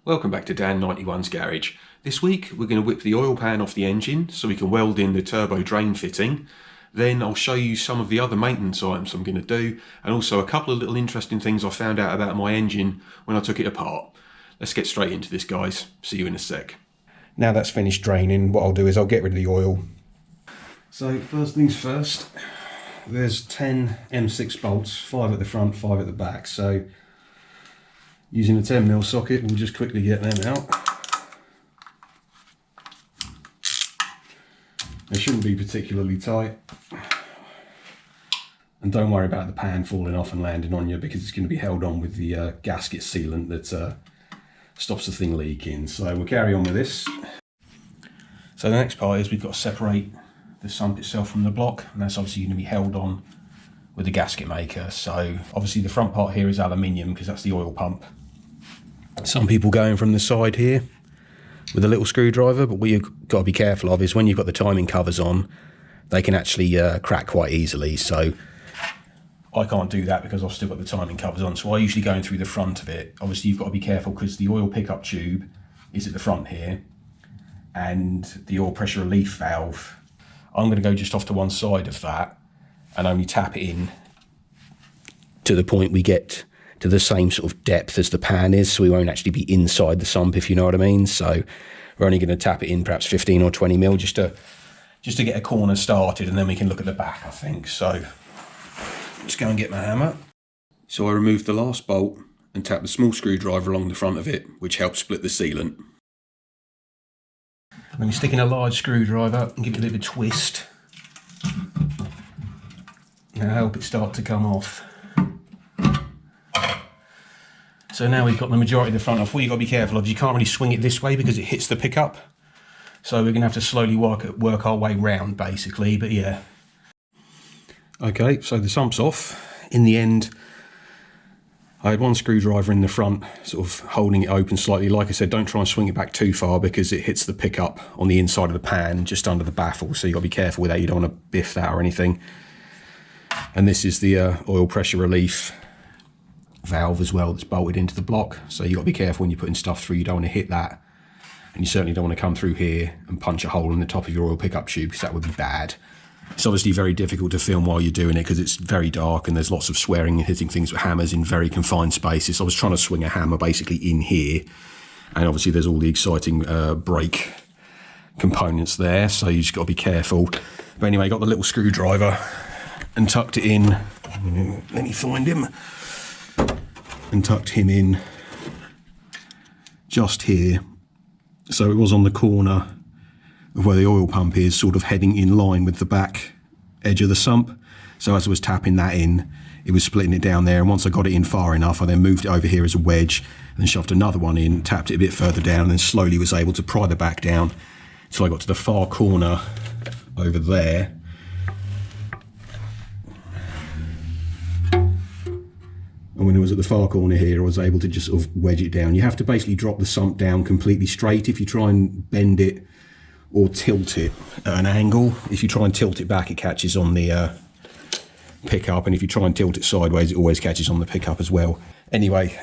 Welcome back to Dan91's garage. This week we're going to whip the oil pan off the engine so we can weld in the turbo drain fitting. Then I'll show you some of the other maintenance items I'm going to do, and also a couple of little interesting things I found out about my engine when I took it apart. Let's get straight into this, guys. See you in a sec. Now that's finished draining, what I'll do is I'll get rid of the oil. So first things first, there's 10 M6 bolts, 5 at the front, 5 at the back. So using a 10mm socket, we'll just quickly get them out. They shouldn't be particularly tight. And don't worry about the pan falling off and landing on you, because it's going to be held on with the gasket sealant that stops the thing leaking. So we'll carry on with this. So the next part is we've got to separate the sump itself from the block, and that's obviously going to be held on with the gasket maker. So obviously the front part here is aluminium because that's the oil pump. Some people go in from the side here with a little screwdriver, but what you've got to be careful of is when you've got the timing covers on, they can actually crack quite easily. So I can't do that because I've still got the timing covers on, so I usually go in through the front of it. Obviously you've got to be careful because the oil pickup tube is at the front here, and the oil pressure relief valve, I'm going to go just off to one side of that and only tap it in to the point we get to the same sort of depth as the pan is, so we won't actually be inside the sump, if you know what I mean. So we're only going to tap it in perhaps 15 or 20mm just to get a corner started, and then we can look at the back, I think. So let's go and get my hammer. So I removed the last bolt and tapped the small screwdriver along the front of it, which helps split the sealant. I'm going to stick in a large screwdriver and give it a bit of a twist. Now help it start to come off. So now we've got the majority of the front off. What you've got to be careful of is you can't really swing it this way because it hits the pickup. So we're going to have to slowly work our way round, basically, but yeah. Okay, so the sump's off. In the end, I had one screwdriver in the front, sort of holding it open slightly. Like I said, don't try and swing it back too far because it hits the pickup on the inside of the pan, just under the baffle. So you've got to be careful with that. You don't want to biff that or anything. And this is the oil pressure relief valve as well that's bolted into the block. So you've got to be careful when you're putting stuff through. You don't want to hit that. And you certainly don't want to come through here and punch a hole in the top of your oil pickup tube, because that would be bad. It's obviously very difficult to film while you're doing it because it's very dark and there's lots of swearing and hitting things with hammers in very confined spaces. So I was trying to swing a hammer basically in here, and obviously there's all the exciting brake components there, so you just got to be careful. But anyway, got the little screwdriver and tucked it in. Let me find him. And tucked him in just here. So it was on the corner of where the oil pump is, sort of heading in line with the back edge of the sump. So as I was tapping that in, it was splitting it down there, and once I got it in far enough, I then moved it over here as a wedge and then shoved another one in, tapped it a bit further down, and then slowly was able to pry the back down until I got to the far corner over there. And when it was at the far corner here, I was able to just sort of wedge it down. You have to basically drop the sump down completely straight. If you try and bend it or tilt it at an angle, if you try and tilt it back, it catches on the pickup, and if you try and tilt it sideways, it always catches on the pickup as well. Anyway,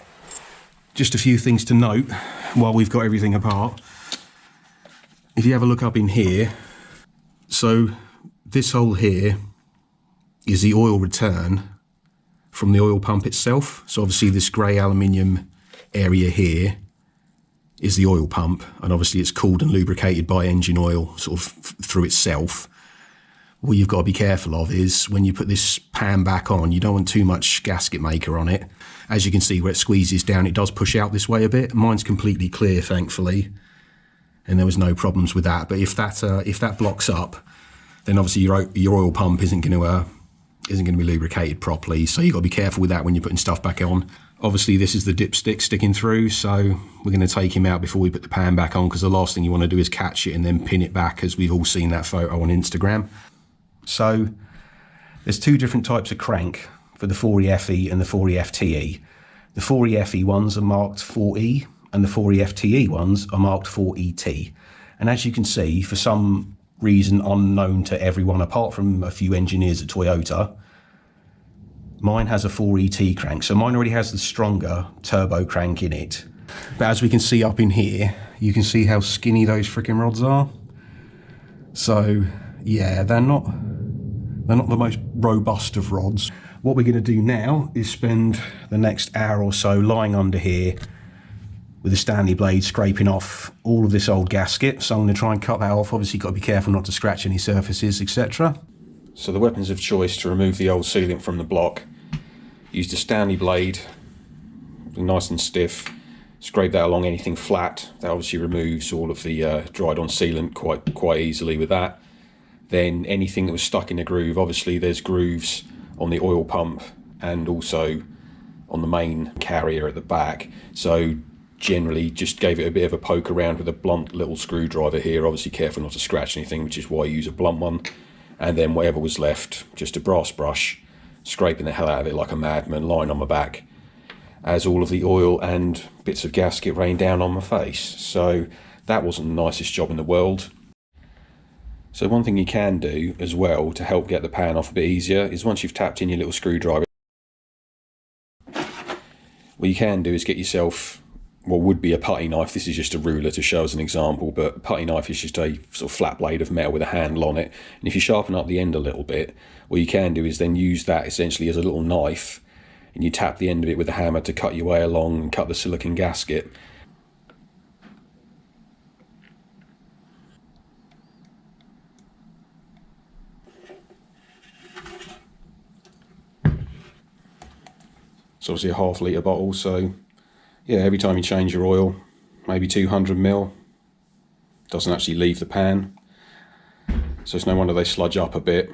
just a few things to note while we've got everything apart. If you have a look up in here, so this hole here is the oil return from the oil pump itself. So obviously this grey aluminium area here is the oil pump, and obviously it's cooled and lubricated by engine oil sort of through itself. What you've got to be careful of is when you put this pan back on, you don't want too much gasket maker on it. As you can see, where it squeezes down, it does push out this way a bit. Mine's completely clear, thankfully, and there was no problems with that. But if that blocks up, then obviously your oil pump isn't going to be lubricated properly. So you've got to be careful with that when you're putting stuff back on. Obviously this is the dipstick sticking through, so we're going to take him out before we put the pan back on, because the last thing you want to do is catch it and then pin it back, as we've all seen that photo on Instagram. So there's two different types of crank for the 4EFE and the 4EFTE. The 4EFE ones are marked 4E and the 4EFTE ones are marked 4ET. And as you can see, for some reason unknown to everyone apart from a few engineers at Toyota, mine has a 4ET crank. So mine already has the stronger turbo crank in it, But as we can see up in here, you can see how skinny those freaking rods are. So yeah, they're not the most robust of rods. What we're going to do now is spend the next hour or so lying under here with a Stanley blade scraping off all of this old gasket. So I'm going to try and cut that off. Obviously, you've got to be careful not to scratch any surfaces, etc. So the weapons of choice to remove the old sealant from the block: use the Stanley blade, nice and stiff, scrape that along anything flat. That obviously removes all of the dried on sealant quite easily with that. Then anything that was stuck in the groove, obviously there's grooves on the oil pump and also on the main carrier at the back. So generally just gave it a bit of a poke around with a blunt little screwdriver here. Obviously careful not to scratch anything, which is why I use a blunt one. And then whatever was left, just a brass brush, scraping the hell out of it like a madman, lying on my back, as all of the oil and bits of gasket rained down on my face. So that wasn't the nicest job in the world. So one thing you can do as well to help get the pan off a bit easier is once you've tapped in your little screwdriver, what you can do is get yourself what would be a putty knife. This is just a ruler to show as an example, but a putty knife is just a sort of flat blade of metal with a handle on it. And if you sharpen up the end a little bit, what you can do is then use that essentially as a little knife, and you tap the end of it with a hammer to cut your way along and cut the silicone gasket. It's obviously a ½ litre bottle, so yeah, every time you change your oil, maybe 200 ml, doesn't actually leave the pan, so it's no wonder they sludge up a bit.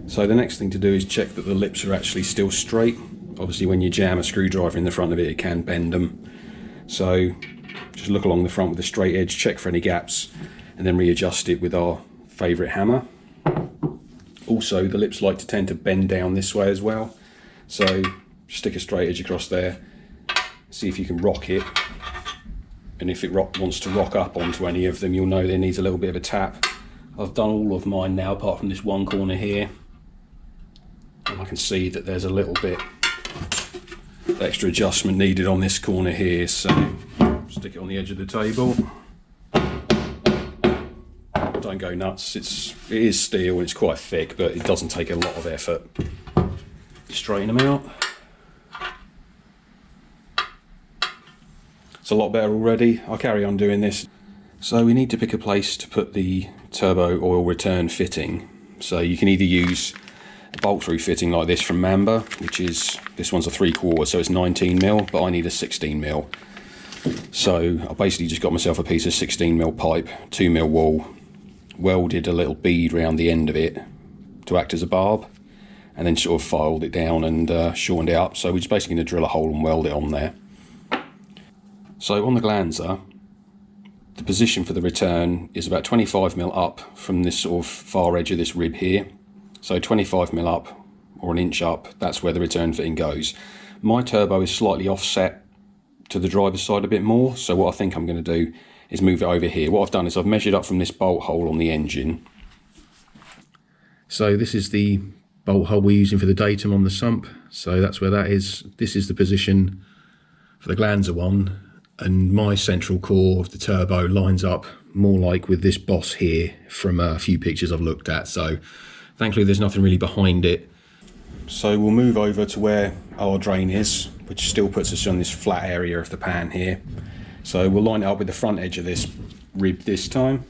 So the next thing to do is check that the lips are actually still straight. Obviously when you jam a screwdriver in the front of it, it can bend them. So just look along the front with a straight edge, check for any gaps, and then readjust it with our favourite hammer. Also, the lips like to tend to bend down this way as well. So stick a straight edge across there, see if you can rock it. And if it wants to rock up onto any of them, you'll know there needs a little bit of a tap. I've done all of mine now, apart from this one corner here. And I can see that there's a little bit of extra adjustment needed on this corner here, so stick it on the edge of the table. Don't go nuts, it is steel and it's quite thick, but it doesn't take a lot of effort. Straighten them out. It's a lot better already. I'll carry on doing this. So we need to pick a place to put the turbo oil return fitting. So you can either use a bolt through fitting like this from Mamba, which is, this one's a 3/4, so it's 19mm, but I need a 16mm. So I basically just got myself a piece of 16mm pipe, 2mm wool, welded a little bead around the end of it to act as a barb, and then sort of filed it down and shortened it up. So we're just basically going to drill a hole and weld it on there. So on the Glanza, the position for the return is about 25mm up from this sort of far edge of this rib here. So 25mm up or an inch up, that's where the return fitting goes. My turbo is slightly offset to the driver's side a bit more, so what I think I'm going to do is move it over here. What I've done is I've measured up from this bolt hole on the engine. So this is the bolt hole we're using for the datum on the sump, so that's where that is. This is the position for the Glanza one, and my central core of the turbo lines up more like with this boss here from a few pictures I've looked at, so thankfully there's nothing really behind it. So we'll move over to where our drain is, which still puts us on this flat area of the pan here. So we'll line it up with the front edge of this rib this time,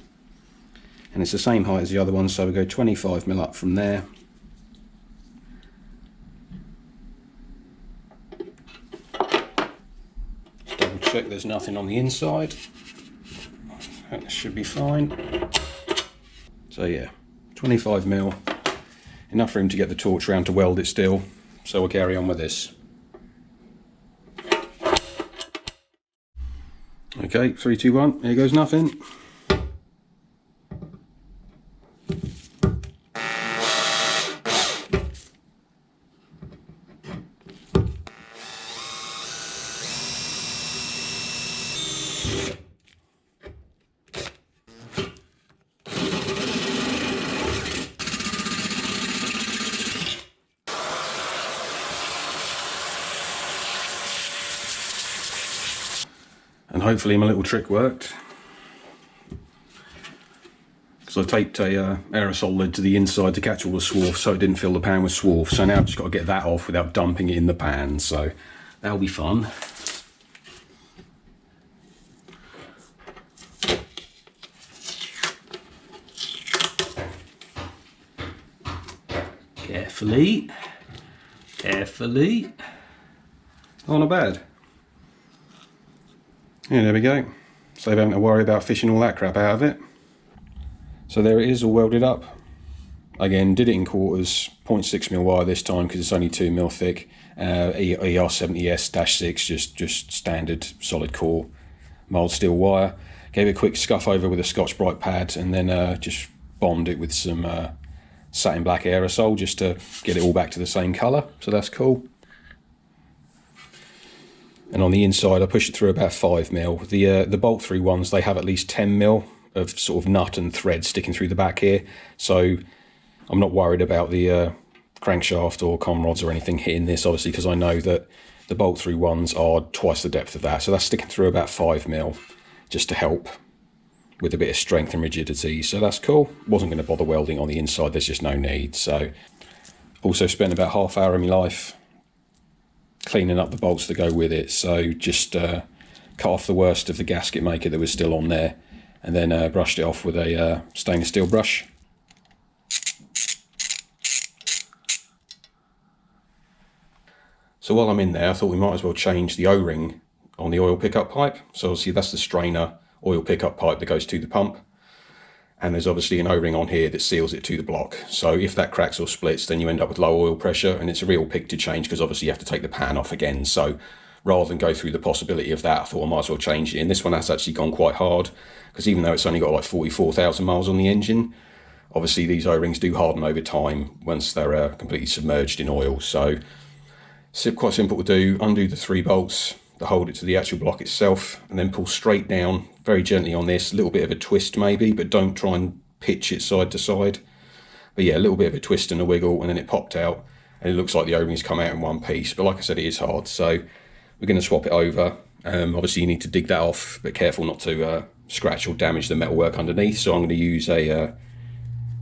and it's the same height as the other one, so we'll go 25mm up from there. Just double check there's nothing on the inside. That should be fine. So yeah, 25mm, enough room to get the torch round to weld it still, So we'll carry on with this. Okay, 3, 2, 1, here goes nothing. And hopefully my little trick worked. So I taped a aerosol lid to the inside to catch all the swarf so it didn't fill the pan with swarf. So now I've just got to get that off without dumping it in the pan. So that'll be fun. Carefully. Carefully. Oh, not bad. Yeah, there we go. Save having to worry about fishing all that crap out of it. So there it is, all welded up. Again, did it in quarters, 0.6mm wire this time because it's only 2mm thick. ER70S-6, just standard solid core mild steel wire. Gave it a quick scuff over with a Scotch-Brite pad and then just bombed it with some satin black aerosol just to get it all back to the same colour. So that's cool. And on the inside, I pushed it through about 5mm. The bolt through ones, they have at least 10mm of sort of nut and thread sticking through the back here. So I'm not worried about the crankshaft or com rods or anything hitting this, obviously, because I know that the bolt through ones are twice the depth of that. So that's sticking through about 5mm just to help with a bit of strength and rigidity. So that's cool. Wasn't going to bother welding on the inside. There's just no need. So also spent about half hour of my life cleaning up the bolts that go with it. So just cut off the worst of the gasket maker that was still on there and then brushed it off with a stainless steel brush. So while I'm in there, I thought we might as well change the O-ring on the oil pickup pipe. So obviously that's the strainer oil pickup pipe that goes to the pump. And there's obviously an O-ring on here that seals it to the block. So if that cracks or splits, then you end up with low oil pressure, and it's a real pig to change because obviously you have to take the pan off again. So rather than go through the possibility of that, I thought I might as well change it. And this one has actually gone quite hard because even though it's only got like 44,000 miles on the engine, obviously these O-rings do harden over time once they're completely submerged in oil. So it's quite simple to do. Undo the 3 bolts that hold it to the actual block itself and then pull straight down very gently on this. A little bit of a twist maybe, but don't try and pitch it side to side. But yeah, a little bit of a twist and a wiggle, and then it popped out and it looks like the O-rings come out in one piece. But like I said, it is hard, so we're going to swap it over. Obviously you need to dig that off, but careful not to scratch or damage the metalwork underneath. So I'm going to use a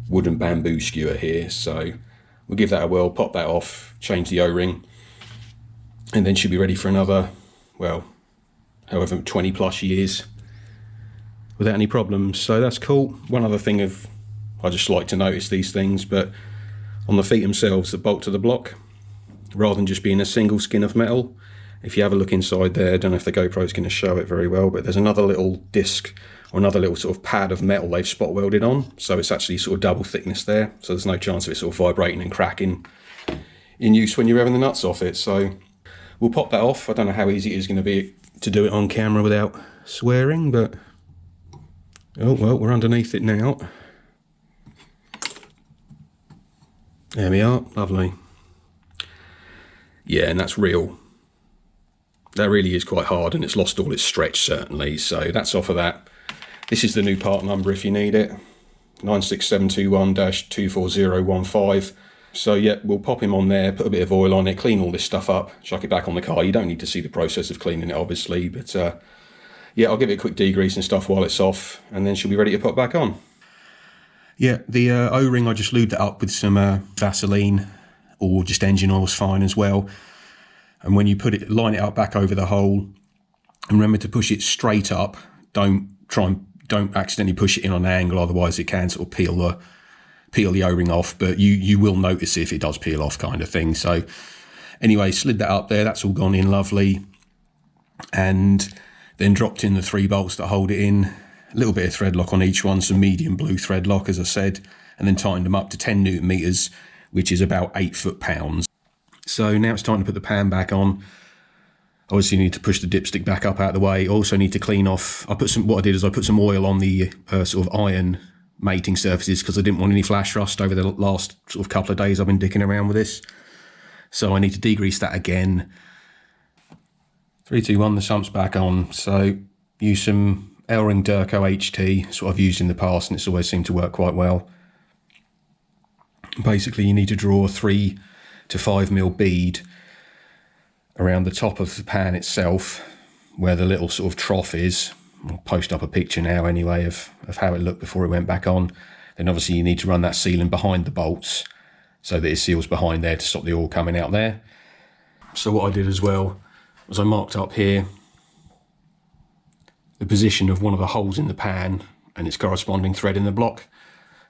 wooden bamboo skewer here. So we'll give that a whirl, pop that off, change the O-ring, and then should be ready for another, well, however 20 plus years without any problems. So that's cool. One other thing I just like to notice these things, but on the feet themselves that bolt to the block, rather than just being a single skin of metal, if you have a look inside there, I don't know if the GoPro is going to show it very well, but there's another little disc or another little sort of pad of metal they've spot welded on. So it's actually sort of double thickness there. So there's no chance of it sort of vibrating and cracking in use when you're revving the nuts off it. So we'll pop that off. I don't know how easy it is going to be to do it on camera without swearing, but oh well, we're underneath it now. There we are, lovely. Yeah, and that's real. That really is quite hard, and it's lost all its stretch certainly. So that's off of that. This is the new part number if you need it, 96721-24015. So yeah, we'll pop him on there, put a bit of oil on it, clean all this stuff up, chuck it back on the car. You don't need to see the process of cleaning it obviously, but yeah, I'll give it a quick degrease and stuff while it's off, and then she'll be ready to put back on. Yeah, the O-ring, I just lubed it up with some Vaseline, or just engine oil's fine as well. And when you put it, line it up back over the hole, and remember to push it straight up. Don't accidentally push it in on an angle, otherwise it can sort of peel the O-ring off, but you will notice if it does peel off, kind of thing. So anyway, slid that up there, that's all gone in lovely, and then dropped in the 3 bolts that hold it in, a little bit of thread lock on each one, some medium blue thread lock as I said, and then tightened them up to 10 Newton meters, which is about 8 foot-pounds. So now it's time to put the pan back on. Obviously, you need to push the dipstick back up out of the way. Also need to clean off. What I did is I put some oil on the sort of iron mating surfaces because I didn't want any flash rust over the last sort of couple of days I've been dicking around with this. So I need to degrease that again. 3, 2, 1, the sump's back on. So use some L-ring Durco HT, that's what I've used in the past, and it's always seemed to work quite well. Basically, you need to draw a 3 to 5 mil bead around the top of the pan itself, where the little sort of trough is. I'll post up a picture now anyway of how it looked before it went back on. Then obviously you need to run that sealant behind the bolts so that it seals behind there to stop the oil coming out there. So what I did as well was I marked up here the position of one of the holes in the pan and its corresponding thread in the block.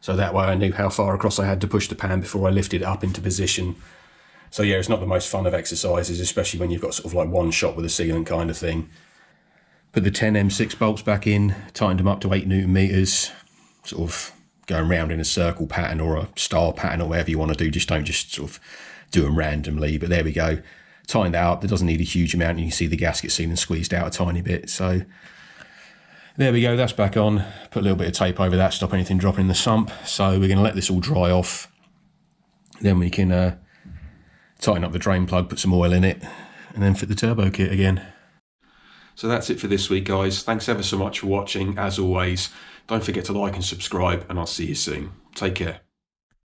So that way I knew how far across I had to push the pan before I lifted it up into position. So yeah, it's not the most fun of exercises, especially when you've got sort of like one shot with a sealant kind of thing. Put the 10 M6 bolts back in, tightened them up to 8 Newton meters, sort of going round in a circle pattern or a star pattern or whatever you want to do. Just don't just sort of do them randomly. But there we go. Tightened that up. That doesn't need a huge amount. You can see the gasket sealing squeezed out a tiny bit. So there we go. That's back on. Put a little bit of tape over that, stop anything dropping in the sump. So we're going to let this all dry off. Then we can tighten up the drain plug, put some oil in it, and then fit the turbo kit again. So that's it for this week, guys. Thanks ever so much for watching. As always, don't forget to like and subscribe, and I'll see you soon. Take care.